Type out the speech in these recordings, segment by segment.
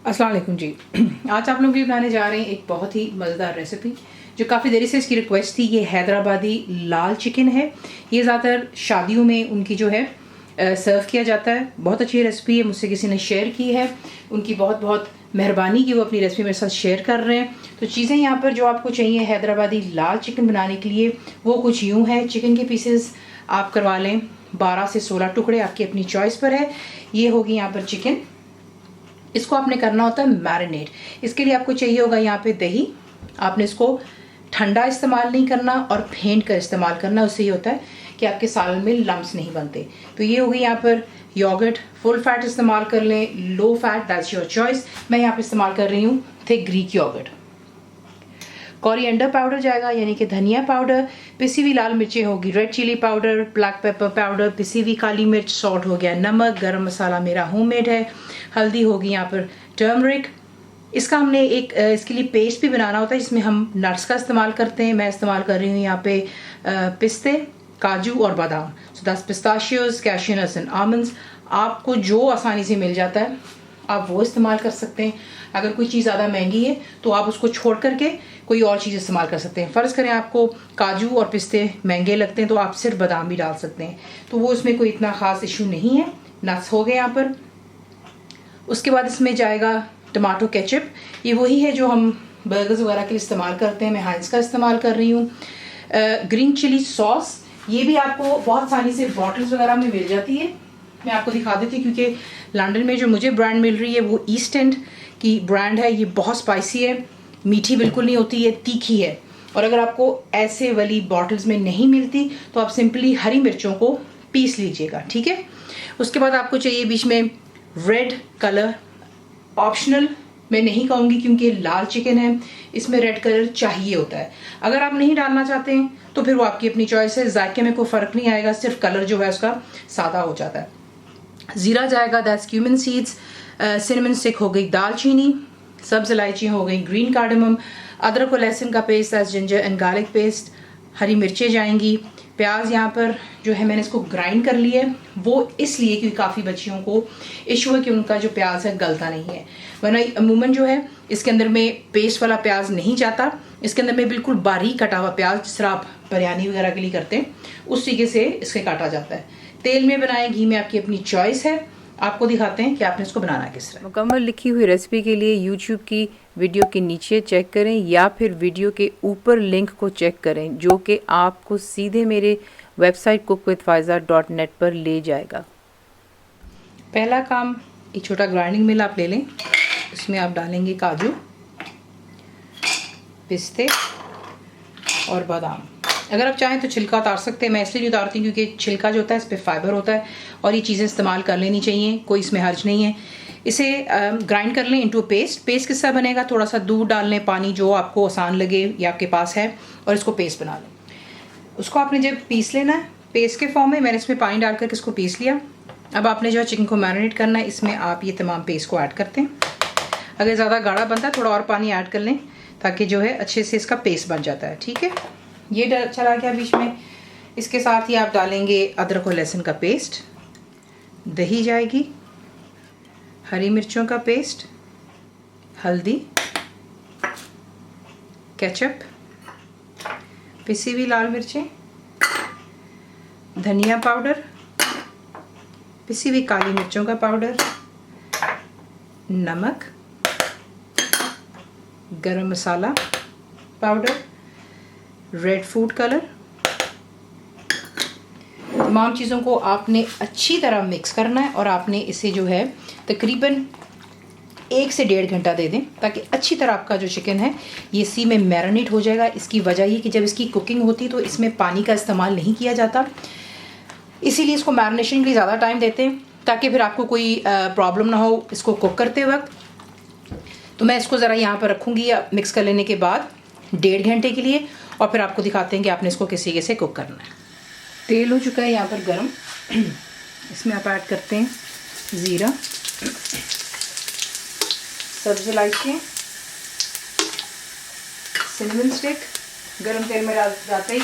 अस्सलाम वालेकुम जी। आज आप लोगों के लिए बनाने जा रहे हैं एक बहुत ही मज़ेदार रेसिपी जो काफ़ी देरी से इसकी रिक्वेस्ट थी। ये हैदराबादी लाल चिकन है। ये ज़्यादातर शादियों में उनकी जो है सर्व किया जाता है। बहुत अच्छी रेसिपी है, मुझसे किसी ने शेयर की है। उनकी बहुत बहुत मेहरबानी कि वो अपनी रेसिपी मेरे साथ शेयर कर रहे हैं। तो चीज़ें यहाँ पर जो आपको चाहिए हैदराबादी लाल चिकन बनाने के लिए वो कुछ यूँ है। चिकन के पीसेस आप करवा लें 12 से 16 टुकड़े, आपकी अपनी चॉइस पर है। ये होगी यहाँ पर चिकन। इसको आपने करना होता है मैरिनेट। इसके लिए आपको चाहिए होगा यहाँ पे दही। आपने इसको ठंडा इस्तेमाल नहीं करना और फेंट कर इस्तेमाल करना। उससे ये होता है कि आपके सालन में लम्स नहीं बनते। तो ये होगी यहाँ पर योगर्ट। फुल फैट इस्तेमाल कर लें, low fat, that's your choice. मैं यहाँ पे इस्तेमाल कर रही हूँ thick Greek yoghurt. Coriander powder जाएगा यानी कि धनिया पाउडर, पिसी हुई लाल मिर्चें होगी, red chilli powder, black pepper powder, पिसी हुई काली मिर्च, सॉल्ट हो गया, नमक, गरम मसाला मेरा होममेड है, हल्दी होगी यहाँ पर टर्मरिक। इसका हमने एक इसके लिए पेस्ट भी बनाना होता है जिसमें हम नट्स का इस्तेमाल करते हैं। मैं इस्तेमाल कर रही हूँ यहाँ पे पिस्ते, काजू और बादाम। So that's pistachios, cashew nuts and almonds. आपको जो आसानी से मिल जाता है आप वो इस्तेमाल कर सकते हैं। अगर कोई चीज़ ज़्यादा महंगी है तो आप उसको छोड़ करके कोई और चीज़ इस्तेमाल कर सकते हैं। फ़र्ज़ करें आपको काजू और पिस्ते महंगे लगते हैं तो आप सिर्फ बादाम भी डाल सकते हैं, तो वो इसमें कोई इतना ख़ास इशू नहीं है। नट्स हो गए यहाँ पर। उसके बाद इसमें जाएगा टमाटो केचप। ये वही है जो हम बर्गर्स वगैरह के लिए इस्तेमाल करते हैं। मैं हाइंस का इस्तेमाल कर रही हूँ। ग्रीन चिली सॉस, ये भी आपको बहुत आसानी से बॉटल्स वगैरह में मिल जाती है। मैं आपको दिखा देती हूँ क्योंकि लंदन में जो मुझे ब्रांड मिल रही है वो ईस्ट एंड की ब्रांड है। ये बहुत स्पाइसी है, मीठी बिल्कुल नहीं होती, ये तीखी है। और अगर आपको ऐसे वाली बॉटल्स में नहीं मिलती तो आप सिंपली हरी मिर्चों को पीस लीजिएगा, ठीक है। उसके बाद आपको चाहिए बीच में रेड कलर, ऑप्शनल मैं नहीं कहूँगी क्योंकि लाल चिकन है, इसमें रेड कलर चाहिए होता है। अगर आप नहीं डालना चाहते हैं तो फिर वो आपकी अपनी चॉइस है। जायके में कोई फ़र्क नहीं आएगा, सिर्फ कलर जो है उसका सादा हो जाता है। ज़ीरा जाएगा, that's cumin seeds. Cinnamon stick हो गई, दालचीनी, सब्ज़ इलायची हो गई, ग्रीन कार्डमम, अदरक और लहसुन का paste, that's ginger and garlic paste. हरी मिर्चें जाएंगी। प्याज यहाँ पर जो है मैंने इसको ग्राइंड कर लिया है, वो इसलिए क्योंकि काफ़ी बच्चियों को इशू है कि उनका जो प्याज है गलता नहीं है। वरना अमूमन जो है इसके अंदर में पेस्ट वाला प्याज नहीं जाता। इसके अंदर में बिल्कुल बारीक कटा हुआ प्याज, जिस तरह आप बिरयानी वगैरह के लिए करते हैं उस तरीके से इसके काटा जाता है। तेल में बनाएं, घी में, आपकी अपनी चॉइस है। आपको दिखाते हैं कि आपने इसको बनाना किस तरह। मुकम्मल लिखी हुई रेसिपी के लिए यूट्यूब की वीडियो के नीचे चेक करें या फिर वीडियो के ऊपर लिंक को चेक करें जो कि आपको सीधे मेरे वेबसाइट cook-with-faiza.net पर ले जाएगा। पहला काम, एक छोटा ग्राइंडिंग मिल आप ले लें। इसमें आप डालेंगे काजू, पिस्ते और बादाम। अगर आप चाहें तो छिलका उतार सकते हैं। मैं इसलिए नहीं उतारती क्योंकि छिलका जो होता है इस पर फाइबर होता है और ये चीज़ें इस्तेमाल कर लेनी चाहिए, कोई इसमें हर्ज नहीं है। इसे ग्राइंड कर लें इनटू पेस्ट। पेस्ट किस तरह बनेगा, थोड़ा सा दूध डाल लें, पानी जो आपको आसान लगे या आपके पास है, और इसको पेस्ट बना लें। उसको आपने जब पीस लेना है पेस्ट के फॉर्म में, मैंने इसमें पानी डाल करके इसको पीस लिया। अब आपने जो है चिकन को मैरिनेट करना है, इसमें आप ये तमाम पेस्ट को ऐड करते हैं। अगर ज़्यादा गाढ़ा बनता है थोड़ा और पानी ऐड कर लें ताकि जो है अच्छे से इसका पेस्ट बन जाता है, ठीक है। ये चला गया बीच में। इसके साथ ही आप डालेंगे अदरक और लहसुन का पेस्ट, दही जाएगी, हरी मिर्चों का पेस्ट, हल्दी, केचप, पिसी हुई लाल मिर्चें, धनिया पाउडर, पिसी हुई काली मिर्चों का पाउडर, नमक, गरम मसाला पाउडर, रेड फूड कलर। तमाम चीज़ों को आपने अच्छी तरह मिक्स करना है और आपने इसे जो है तकरीबन 1 से 1.5 घंटा दे दें ताकि अच्छी तरह आपका जो चिकन है ये इसी में मैरिनेट हो जाएगा। इसकी वजह ये कि जब इसकी कुकिंग होती तो इसमें पानी का इस्तेमाल नहीं किया जाता, इसीलिए इसको मैरिनेशन के लिए ज़्यादा टाइम देते हैं ताकि फिर आपको कोई प्रॉब्लम ना हो इसको कुक करते वक्त। तो मैं इसको ज़रा यहाँ पर रखूँगी मिक्स कर लेने के बाद 1.5 घंटे के लिए, और फिर आपको दिखाते हैं कि आपने इसको किस तरीके से कुक करना है। तेल हो चुका है यहाँ पर गरम। इसमें आप ऐड करते हैं ज़ीरा, सब्ज़ इलायची, सिनेमन स्टिक। गरम तेल में जाते ही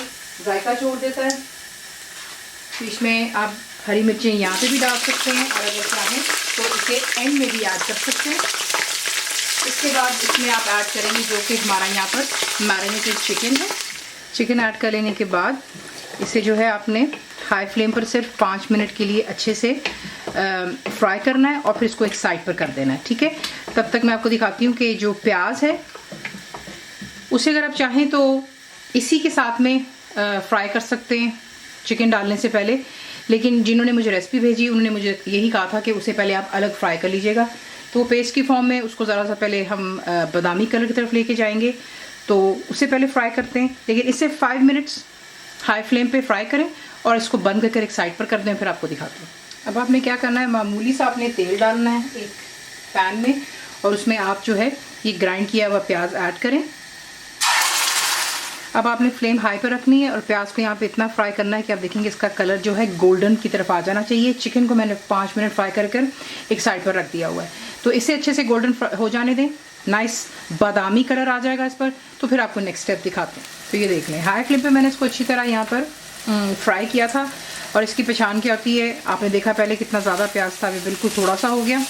जायका छोड़ देता है। तो इसमें आप हरी मिर्चें यहाँ पे भी डाल सकते हैं और अगर चाहें तो इसे एंड में भी ऐड कर सकते हैं। इसके बाद इसमें आप ऐड करेंगे जो कि हमारा यहाँ पर मैरिनेटेड चिकन है। चिकन ऐड कर लेने के बाद इसे जो है आपने हाई फ्लेम पर सिर्फ 5 मिनट के लिए अच्छे से फ्राई करना है और फिर इसको एक साइड पर कर देना है, ठीक है। तब तक मैं आपको दिखाती हूँ कि जो प्याज है उसे अगर आप चाहें तो इसी के साथ में फ्राई कर सकते हैं चिकन डालने से पहले, लेकिन जिन्होंने मुझे रेसिपी भेजी उन्होंने मुझे यही कहा था कि उसे पहले आप अलग फ्राई कर लीजिएगा। तो पेस्ट की फॉर्म में उसको ज़रा सा पहले हम बादामी कलर की तरफ लेके जाएंगे, तो उसे पहले फ्राई करते हैं, लेकिन इसे 5 मिनट्स हाई फ्लेम पे फ्राई करें और इसको बंद करके एक साइड पर कर दें। फिर आपको दिखाते हैं। अब आपने क्या करना है, मामूली सा आपने तेल डालना है एक पैन में और उसमें आप जो है ये ग्राइंड किया हुआ प्याज ऐड करें। अब आपने फ्लेम हाई पर रखनी है और प्याज को यहाँ पे इतना फ्राई करना है कि आप देखेंगे इसका कलर जो है गोल्डन की तरफ आ जाना चाहिए। चिकन को मैंने 5 मिनट फ्राई कर एक साइड पर रख दिया हुआ है, तो इसे अच्छे से गोल्डन हो जाने दें। नाइस बादामी कलर आ जाएगा इस पर, तो फिर आपको नेक्स्ट स्टेप दिखाते हैं। तो ये देख लें, हाई फ्लेम पे मैंने इसको अच्छी तरह यहाँ पर फ्राई किया था और इसकी पहचान क्या होती है, आपने देखा पहले कितना ज़्यादा प्याज था, अभी बिल्कुल थोड़ा सा हो गया,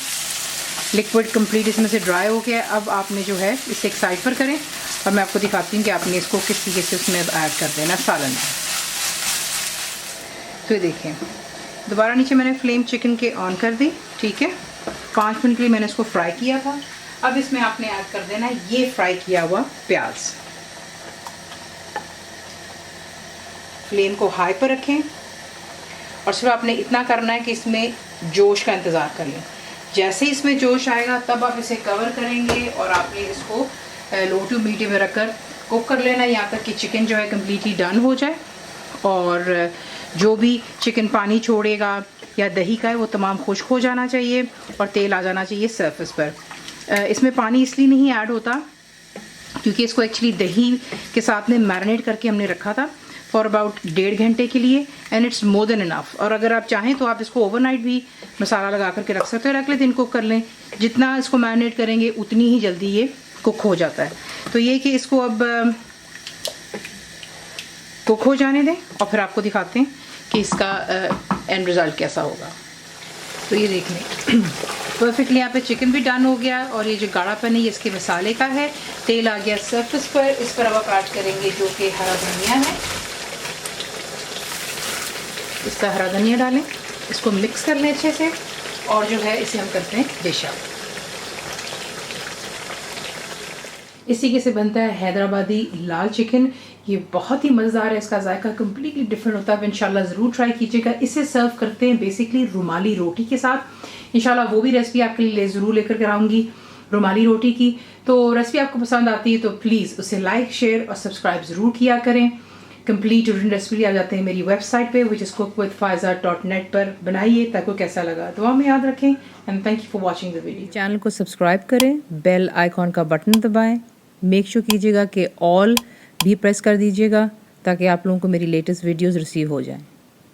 लिक्विड कंप्लीट इसमें से ड्राई हो गया। अब आपने जो है इसे एक साइड पर करें और मैं आपको दिखाती हूँ कि आपने इसको किस तरीके से उसमें ऐड कर देना सालन में। तो ये देखें, दोबारा नीचे मैंने फ्लेम चिकन के ऑन कर दी, ठीक है। 5 मिनट के लिए मैंने इसको फ्राई किया था। अब इसमें आपने ऐड कर देना है ये फ्राई किया हुआ प्याज। फ्लेम को हाई पर रखें और सिर्फ आपने इतना करना है कि इसमें जोश का इंतज़ार कर लें। जैसे ही इसमें जोश आएगा तब आप इसे कवर करेंगे और आपने इसको लो टू मीडियम में रखकर कुक कर लेना यहाँ तक कि चिकन जो है कम्प्लीटली डन हो जाए और जो भी चिकन पानी छोड़ेगा या दही का है वो तमाम खुश्क हो जाना चाहिए और तेल आ जाना चाहिए सरफेस पर। इसमें पानी इसलिए नहीं ऐड होता क्योंकि इसको एक्चुअली दही के साथ में मैरिनेट करके हमने रखा था फॉर अबाउट 1.5 घंटे के लिए and it's more than enough. और अगर आप चाहें तो आप इसको ओवरनाइट भी मसाला लगा करके रख सकते हैं, रख लेते हैं, कुक कर लें। जितना इसको मैरिनेट करेंगे उतनी ही जल्दी ये कुक हो जाता है। तो ये कि इसको अब कुक हो जाने दें और फिर आपको दिखाते हैं कि इसका एंड रिज़ल्ट कैसा होगा। तो ये देख लें, परफेक्टली यहाँ पे चिकन भी डन हो गया और ये जो गाढ़ापन है ये इसके मसाले का है। तेल आ गया सरफेस पर। इस पर अब आप ऐड करेंगे जो कि हरा धनिया है, इसका हरा धनिया डालें, इसको मिक्स कर लें अच्छे से और जो है इसे हम करते हैं डिश आउट। इसी के से बनता है हैदराबादी लाल चिकन। ये बहुत ही मज़ेदार है, इसका जायका कम्प्लीटली डिफरेंट होता है। इंशाल्लाह ज़रूर ट्राई कीजिएगा। इसे सर्व करते हैं बेसिकली रुमाली रोटी के साथ। इंशाल्लाह वो भी रेसिपी आपके लिए ज़रूर लेकर के आऊँगी रुमाली रोटी की। तो रेसिपी आपको पसंद आती है तो प्लीज़ उसे लाइक शेयर और सब्सक्राइब ज़रूर किया करें। कंप्लीट रेसिपी आ जाते हैं मेरी वेबसाइट पे विच इज़ cookwithfaiza.net पर। बनाइए ताकि कैसा लगा दुआ में याद रखें and thank you for watching the video. Channel को सब्सक्राइब करें, बेल आइकॉन का बटन दबाएं, मेक श्योर कीजिएगा कि ऑल भी प्रेस कर दीजिएगा ताकि आप लोगों को मेरी लेटेस्ट वीडियोस रिसीव हो जाएं।